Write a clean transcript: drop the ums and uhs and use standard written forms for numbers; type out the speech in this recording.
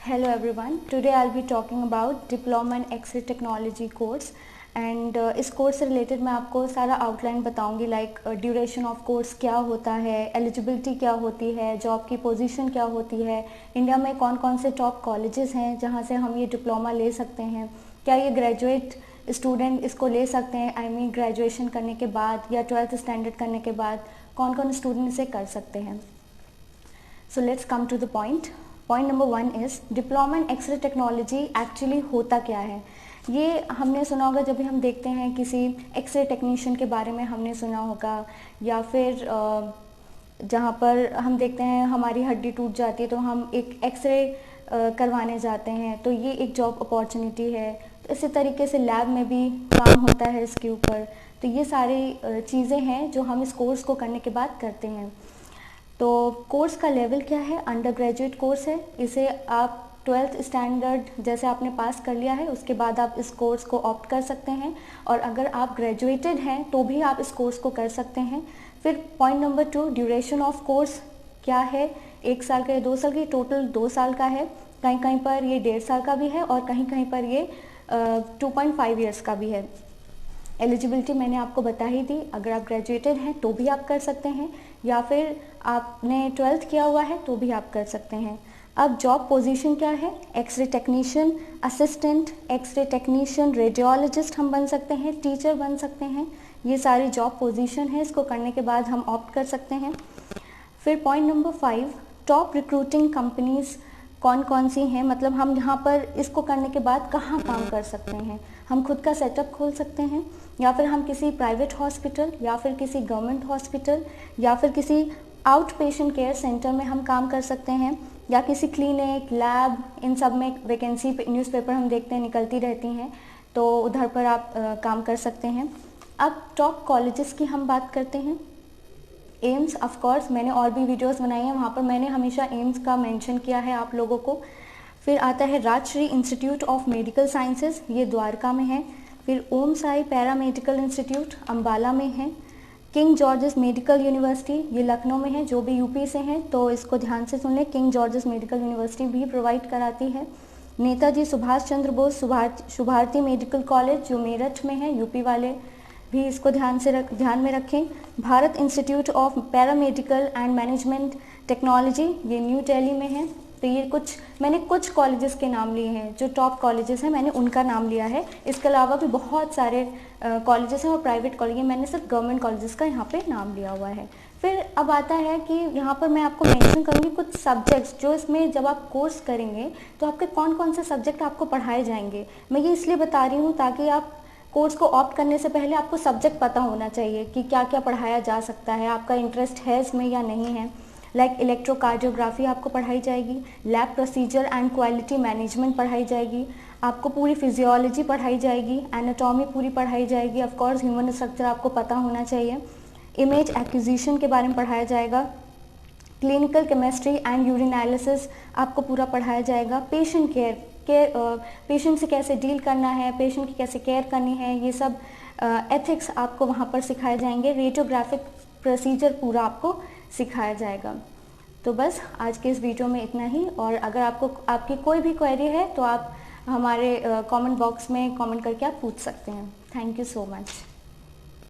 Hello everyone. Today I'll be talking about Diploma in X-ray Technology course and इस course से related मैं आपको सारा आउटलाइन बताऊंगी लाइक ड्यूरेशन ऑफ कोर्स क्या होता है, एलिजिबिलिटी क्या होती है, जॉब की पोजीशन क्या होती है, इंडिया में कौन कौन से टॉप कॉलेजेस हैं जहां से हम ये डिप्लोमा ले सकते हैं, क्या ये ग्रेजुएट स्टूडेंट इसको ले सकते हैं, आई मीन ग्रेजुएशन करने के बाद या 12th स्टैंडर्ड करने के बाद कौन कौन स्टूडेंट इसे कर सकते हैं। So let's come to the point. Point number 1 is diploma in x-ray technology actually होता क्या है। ये हमने सुना होगा जब भी हम देखते हैं किसी एक्सरे टेक्नीशियन के बारे में हमने सुना होगा, या फिर जहाँ पर हम देखते हैं हमारी हड्डी टूट जाती है तो हम एक एक्सरे करवाने जाते हैं, तो ये एक जॉब अपॉर्चुनिटी है। तो इसी तरीके से लैब में भी काम होता है इसके ऊपर। तो ये सारी चीज़ें हैं जो हम इस कोर्स को करने के बाद करते हैं। तो कोर्स का लेवल क्या है? अंडर ग्रेजुएट कोर्स है। इसे आप 12th स्टैंडर्ड जैसे आपने पास कर लिया है उसके बाद आप इस कोर्स को ऑप्ट कर सकते हैं, और अगर आप ग्रेजुएटेड हैं तो भी आप इस कोर्स को कर सकते हैं। फिर point number 2, duration of course क्या है? 1 साल का या 2 साल की? टोटल 2 साल का है। कहीं कहीं पर ये 1.5 साल का भी है और कहीं कहीं पर ये 2.5 ईयर्स का भी है। एलिजिबिलिटी मैंने आपको बता ही दी, अगर आप ग्रेजुएटेड हैं तो भी आप कर सकते हैं, या फिर आपने 12th किया हुआ है तो भी आप कर सकते हैं। अब जॉब पोजीशन क्या है? X-ray technician, assistant x-ray technician, radiologist हम बन सकते हैं, टीचर बन सकते हैं। ये सारी जॉब पोजीशन है, इसको करने के बाद हम ऑप्ट कर सकते हैं। फिर point number 5, top recruiting companies कौन कौन सी हैं, मतलब हम यहाँ पर इसको करने के बाद कहाँ काम कर सकते हैं। हम खुद का सेटअप खोल सकते हैं, या फिर हम किसी प्राइवेट हॉस्पिटल या फिर किसी गवर्नमेंट हॉस्पिटल या फिर किसी आउट पेशेंट केयर सेंटर में हम काम कर सकते हैं, या किसी क्लिनिक, लैब, इन सब में वैकेंसी न्यूज़पेपर हम देखते हैं निकलती रहती हैं, तो उधर पर आप काम कर सकते हैं। अब टॉप कॉलेजेस की हम बात करते हैं। एम्स, ऑफ कोर्स मैंने और भी वीडियोस बनाई हैं, वहाँ पर मैंने हमेशा एम्स का मेंशन किया है आप लोगों को। फिर आता है Rajshree institute of medical sciences, ये द्वारका में है। फिर Om Sai para medical institute Ambala में है। किंग जॉर्जेस मेडिकल यूनिवर्सिटी, ये लखनऊ में है। जो भी यूपी से हैं तो इसको ध्यान से सुन लें, किंग जॉर्जेस मेडिकल यूनिवर्सिटी भी प्रोवाइड कराती है। नेताजी सुभाष चंद्र बोस शुभारती मेडिकल कॉलेज जो मेरठ में है, यूपी वाले भी इसको ध्यान में रखें। Bharat institute of paramedical and management technology, ये न्यू दिल्ली में है। तो ये मैंने कुछ कॉलेजेस के नाम लिए हैं, जो टॉप कॉलेजेस हैं मैंने उनका नाम लिया है। इसके अलावा भी बहुत सारे कॉलेजेस हैं और प्राइवेट कॉलेज, मैंने सिर्फ गवर्नमेंट कॉलेजेस का यहाँ पे नाम लिया हुआ है। फिर अब आता है कि यहाँ पर मैं आपको मेंशन करूँगी कुछ सब्जेक्ट्स जो इसमें जब आप कोर्स करेंगे तो आपके कौन कौन से सब्जेक्ट आपको पढ़ाए जाएंगे। मैं ये इसलिए बता रही हूँ ताकि आप कोर्स को ऑप्ट करने से पहले आपको सब्जेक्ट पता होना चाहिए कि क्या क्या पढ़ाया जा सकता है, आपका इंटरेस्ट है इसमें या नहीं है। लाइक इलेक्ट्रोकार्डियोग्राफी आपको पढ़ाई जाएगी, lab procedure and quality management पढ़ाई जाएगी, आपको पूरी फिजियोलॉजी पढ़ाई जाएगी, एनाटॉमी पूरी पढ़ाई जाएगी, ऑफ कोर्स ह्यूमन स्ट्रक्चर आपको पता होना चाहिए, इमेज एक्विजिशन के बारे में पढ़ाया जाएगा, clinical chemistry and urine analysis आपको पूरा पढ़ाया जाएगा, पेशेंट केयर पेशेंट से कैसे डील करना है, पेशेंट की कैसे केयर करनी है, ये सब एथिक्स आपको वहाँ पर सिखाए जाएंगे, रेडियोग्राफिक प्रोसीजर पूरा आपको सिखाया जाएगा। तो बस आज के इस वीडियो में इतना ही, और अगर आपकी कोई भी क्वेरी है तो आप हमारे कमेंट बॉक्स में कमेंट करके आप पूछ सकते हैं। Thank you so much.